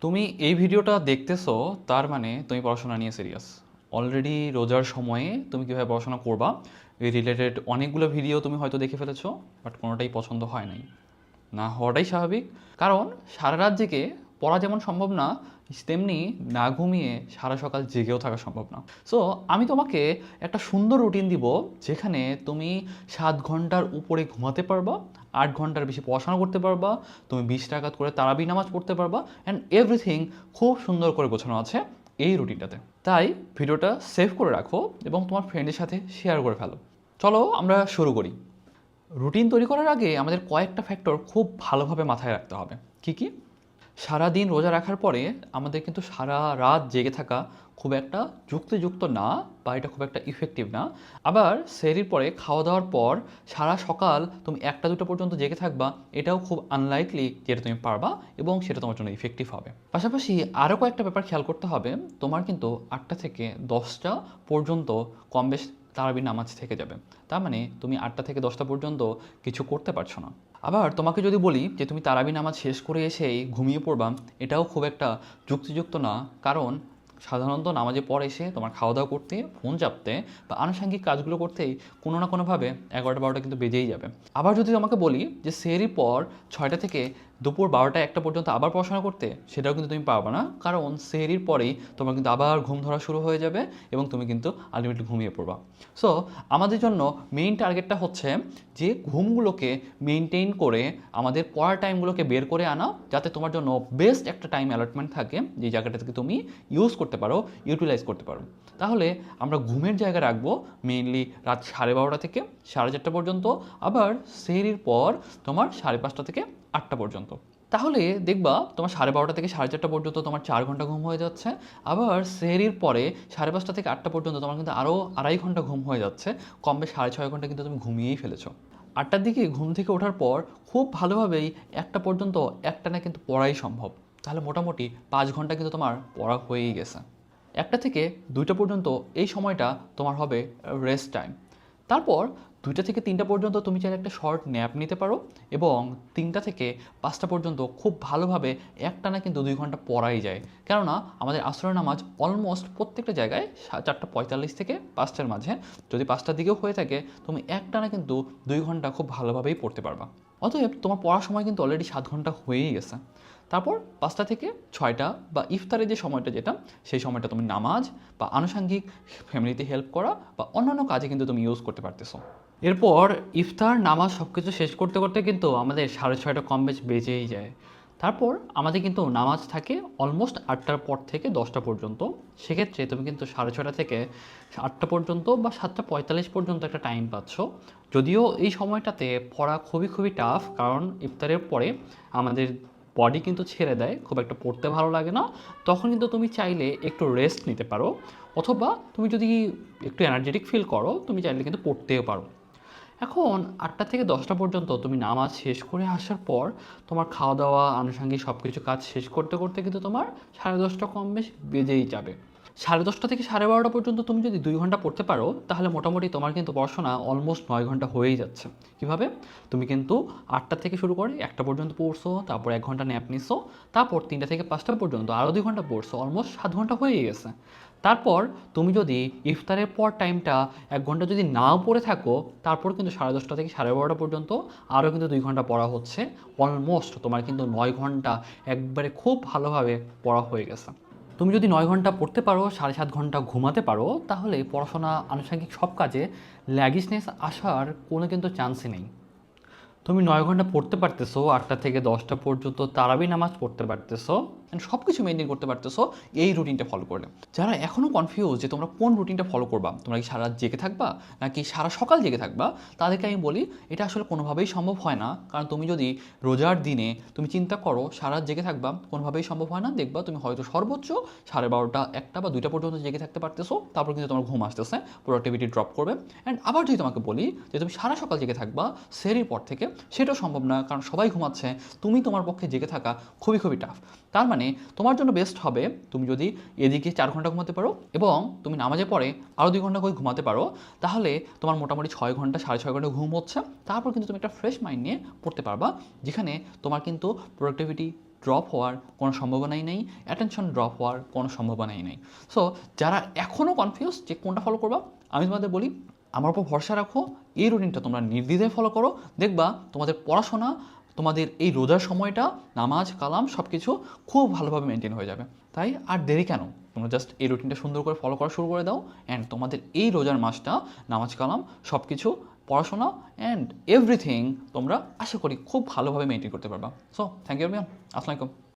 তুমি এই ভিডিওটা দেখতেছো, তার মানে তুমি পড়াশোনা নিয়ে সিরিয়াস। অলরেডি রোজার সময়ে তুমি কীভাবে পড়াশোনা করবা এই রিলেটেড অনেকগুলো ভিডিও তুমি হয়তো দেখে ফেলেছো, বাট কোনোটাই পছন্দ হয় নাই। না হওয়াটাই স্বাভাবিক, কারণ সারা রাত জেগে পড়া যেমন সম্ভব না, তেমনি না ঘুমিয়ে সারা সকাল জেগেও থাকা সম্ভব না। সো আমি তোমাকে একটা সুন্দর রুটিন দিব, যেখানে তুমি 7 ঘন্টার উপরে ঘুমাতে পারবা, 8 ঘন্টার বেশি পড়াশোনা করতে পারবা, তুমি 20 রাকাত করে তারাবি নামাজ পড়তে পারবা, অ্যান্ড এভরিথিং খুব সুন্দর করে গোছানো আছে এই রুটিনটাতে। তাই ভিডিওটা সেভ করে রাখো এবং তোমার ফ্রেন্ডের সাথে শেয়ার করে ফেলো। চলো আমরা শুরু করি। রুটিন তৈরি করার আগে আমাদের কয়েকটা ফ্যাক্টর খুব ভালোভাবে মাথায় রাখতে হবে। কি কি? সারাদিন রোজা রাখার পরে আমাদের কিন্তু সারা রাত জেগে থাকা খুব একটা যুক্তিযুক্ত না, বা এটা খুব একটা ইফেক্টিভ না। আবার সেহরির পরে খাওয়া দাওয়ার পর সারা সকাল তুমি 1টা 2টা পর্যন্ত জেগে থাকবা, এটাও খুব আনলাইকলি যেটা তুমি পারবা এবং সেটা তোমার জন্য ইফেক্টিভ হবে। পাশাপাশি আরও কয়েকটা ব্যাপার খেয়াল করতে হবে। তোমার কিন্তু 8টা থেকে 10টা পর্যন্ত কম বেশ তারাবি নামাজ থেকে যাবে। তার মানে তুমি 8টা থেকে 10টা পর্যন্ত কিছু করতে পারছো না। আবার তোমাকে যদি বলি যে তুমি তারাবি নামাজ শেষ করে এসেই ঘুমিয়ে পড়বা, এটাও খুব একটা যুক্তিযুক্ত না। কারণ সাধারণত নামাজে পর এসে তোমার খাওয়া দাওয়া করতে, ফোন চাপতে বা আনুষঙ্গিক কাজগুলো করতেই কোনো না কোনোভাবে 11টা 12টা কিন্তু বেজেই যাবে। আবার যদি তোমাকে বলি যে সেহরির পর 6টা থেকে দুপুর 12টা 1টা পর্যন্ত আবার পড়াশোনা করতে, সেটাও কিন্তু তুমি পারবে না। কারণ সেহরির পরেই তোমার কিন্তু আবার ঘুম ধরা শুরু হয়ে যাবে এবং তুমি কিন্তু আলটিমেটলি ঘুমিয়ে পড়বা। সো আমাদের জন্য মেইন টার্গেটটা হচ্ছে যে ঘুমগুলোকে মেনটেন করে আমাদের পড়ার টাইমগুলোকে বের করে আনা, যাতে তোমার জন্য বেস্ট একটা টাইম অ্যালটমেন্ট থাকে, যে জায়গাটা থেকে তুমি ইউজ করতে পারো, ইউটিলাইজ করতে পারো। তাহলে আমরা ঘুমের জায়গা রাখবো মেইনলি রাত 12:30 থেকে 4:30 পর্যন্ত, আবার সেহরির পর তোমার 5:30 থেকে 8টা পর্যন্ত। তাহলে দেখবা তোমার 12:30 থেকে 4:30 পর্যন্ত তোমার 4 ঘন্টা ঘুম হয়ে যাচ্ছে। আবার সেহরির পরে 5:30 থেকে 8টা পর্যন্ত তোমার কিন্তু আরও 2.5 ঘন্টা ঘুম হয়ে যাচ্ছে। কম বেশ 6.5 ঘন্টা কিন্তু তুমি ঘুমিয়েই ফেলেছো। 8টার দিকে ঘুম থেকে ওঠার পর খুব ভালোভাবেই 1টা পর্যন্ত একটানা কিন্তু পড়াই সম্ভব। তাহলে মোটামুটি 5 ঘন্টা কিন্তু তোমার পড়া হয়েই গেছে। 1টা থেকে 2টা পর্যন্ত এই সময়টা তোমার হবে রেস্ট টাইম। তারপর 2টা থেকে 3টা পর্যন্ত তুমি চাইলে একটা শর্ট ন্যাপ নিতে পারো, এবং 3টা থেকে 5টা পর্যন্ত খুব ভালোভাবে একটানা কিন্তু 2 ঘন্টা পড়াই যায়। কেননা আমাদের আসরের নামাজ অলমোস্ট প্রত্যেকটা জায়গায় 4:45 থেকে 5টার মাঝে। যদি 5টার দিকেও হয়ে থাকে, তুমি একটানা কিন্তু 2 ঘন্টা খুব ভালোভাবেই পড়তে পারবা। অতএব তোমার পড়ার সময় কিন্তু অলরেডি 7 ঘন্টা হয়েই গেছে। তারপর 5টা থেকে 6টা বা ইফতারের যে সময়টা, যেটা সেই সময়টা তুমি নামাজ বা আনুষঙ্গিক ফ্যামিলিতে হেল্প করা বা অন্যান্য কাজে কিন্তু তুমি ইউজ করতে পারতেছো। এরপর ইফতার নামাজ সব কিছু শেষ করতে করতে কিন্তু আমাদের 6:30 কম বেশ বেজেই যায়। তারপর আমাদের কিন্তু নামাজ থাকে অলমোস্ট 8টার পর থেকে 10টা পর্যন্ত। সেক্ষেত্রে তুমি কিন্তু 6:30 থেকে 8টা পর্যন্ত বা 7:45 পর্যন্ত একটা টাইম পাচ্ছ। যদিও এই সময়টাতে পড়া খুবই খুবই টাফ, কারণ ইফতারের পরে আমাদের বডি কিন্তু ছেড়ে দেয়, খুব একটা পড়তে ভালো লাগে না। তখন কিন্তু তুমি চাইলে একটু রেস্ট নিতে পারো, অথবা তুমি যদি একটু এনার্জেটিক ফিল করো, তুমি চাইলে কিন্তু পড়তেও পারো। এখন 8টা থেকে 10টা পর্যন্ত তুমি নামাজ শেষ করে আসার পর তোমার খাওয়া দাওয়া আনুষঙ্গিক সব কিছু কাজ শেষ করতে করতে কিন্তু তোমার 10:30 কম বেশ বেজেই যাবে। 10:30 থেকে 12:30 পর্যন্ত তুমি যদি 2 ঘন্টা পড়তে পারো, তাহলে মোটামুটি তোমার কিন্তু পড়াশোনা অলমোস্ট 9 ঘন্টা হয়েই যাচ্ছে। কীভাবে? তুমি কিন্তু 8টা থেকে শুরু করে 1টা পর্যন্ত পড়ছো, তারপর 1 ঘন্টা ন্যাপ নিছো, তারপর 3টা থেকে 5টা পর্যন্ত আরও 2 ঘন্টা পড়ছো, অলমোস্ট 7 ঘন্টা হয়েই গেছে। তারপর তুমি যদি ইফতারের পর টাইমটা 1 ঘন্টা যদি নাও পড়ে থাকো, তারপর কিন্তু 10:30 থেকে 12:30 পর্যন্ত আরও কিন্তু 2 ঘন্টা পড়া হচ্ছে। অলমোস্ট তোমার কিন্তু 9 ঘন্টা একবারে খুব ভালোভাবে পড়া হয়ে গেছে। তুমি যদি 9 ঘন্টা পড়তে পারো, 7.5 ঘন্টা ঘুমাতে পারো, তাহলে পড়াশোনা আনুষঙ্গিক সব কাজে ল্যাগিসনেস আসার কোনো কিন্তু চান্সই নেই। তুমি 9 ঘন্টা পড়তে পারতেছো, 8টা থেকে 10টা পর্যন্ত তারাবি নামাজ পড়তে পারতেছো, সব কিছু মেনটেন করতে পারতেছো এই রুটিনটা ফলো করলে। যারা এখনও কনফিউজ যে তোমরা কোন রুটিনটা ফলো করবা, তোমরা কি সারা রাত জেগে থাকবা নাকি সারা সকাল জেগে থাকবা, তাদেরকে আমি বলি এটা আসলে কোনোভাবেই সম্ভব হয় না। কারণ তুমি যদি রোজার দিনে তুমি চিন্তা করো সারা রাত জেগে থাকবা, কোনোভাবেই সম্ভব হয় না। দেখবা তুমি হয়তো সর্বোচ্চ 12:30, 1টা বা 2টা পর্যন্ত জেগে থাকতে পারতেছো, তারপর কিন্তু তোমার ঘুম আসতেছে, প্রোডাক্টিভিটি ড্রপ করবে। অ্যান্ড আবার যদি তোমাকে বলি যে তুমি সারা সকাল জেগে থাকবা সেহরির পর থেকে, সেটাও সম্ভব না, কারণ সবাই ঘুমাচ্ছে। তুমি তোমার পক্ষে জেগে থাকা খুবই খুবই টাফ। তার মানে তোমার জন্য বেস্ট হবে তুমি যদি এদিকে 4 ঘন্টা ঘুমাতে পারো এবং তুমি নামাজে পরে আরও 2 ঘন্টা করে ঘুমাতে পারো, তাহলে তোমার মোটামুটি 6 ঘন্টা 6.5 ঘন্টা ঘুম হচ্ছে। তারপর কিন্তু তুমি একটা ফ্রেশ মাইন্ড নিয়ে পড়তে পারবা, যেখানে তোমার কিন্তু প্রোডাক্টিভিটি ড্রপ হওয়ার কোনো সম্ভাবনাই নেই, অ্যাটেনশন ড্রপ হওয়ার কোনো সম্ভাবনাই নেই। সো যারা এখনও কনফিউজ যে কোনটা ফলো করবা, আমি তোমাদের বলি আমার উপর ভরসা রাখো, এই রুটিনটা তোমরা নির্দ্বিধায় ফলো করো, দেখবা তোমাদের পড়াশোনা, তোমাদের এই রোজার সময়টা, নামাজ কালাম সব কিছু খুব ভালোভাবে মেনটেন হয়ে যাবে। তাই আর দেরি কেন, তোমরা জাস্ট এই রুটিনটা সুন্দর করে ফলো করা শুরু করে দাও, অ্যান্ড তোমাদের এই রোজার মাসটা নামাজ কালাম সব কিছু, পড়াশোনা অ্যান্ড এভরিথিং তোমরা আশা করি খুব ভালোভাবে মেনটেন করতে পারবা। সো থ্যাংক ইউ, আসসালামু আলাইকুম।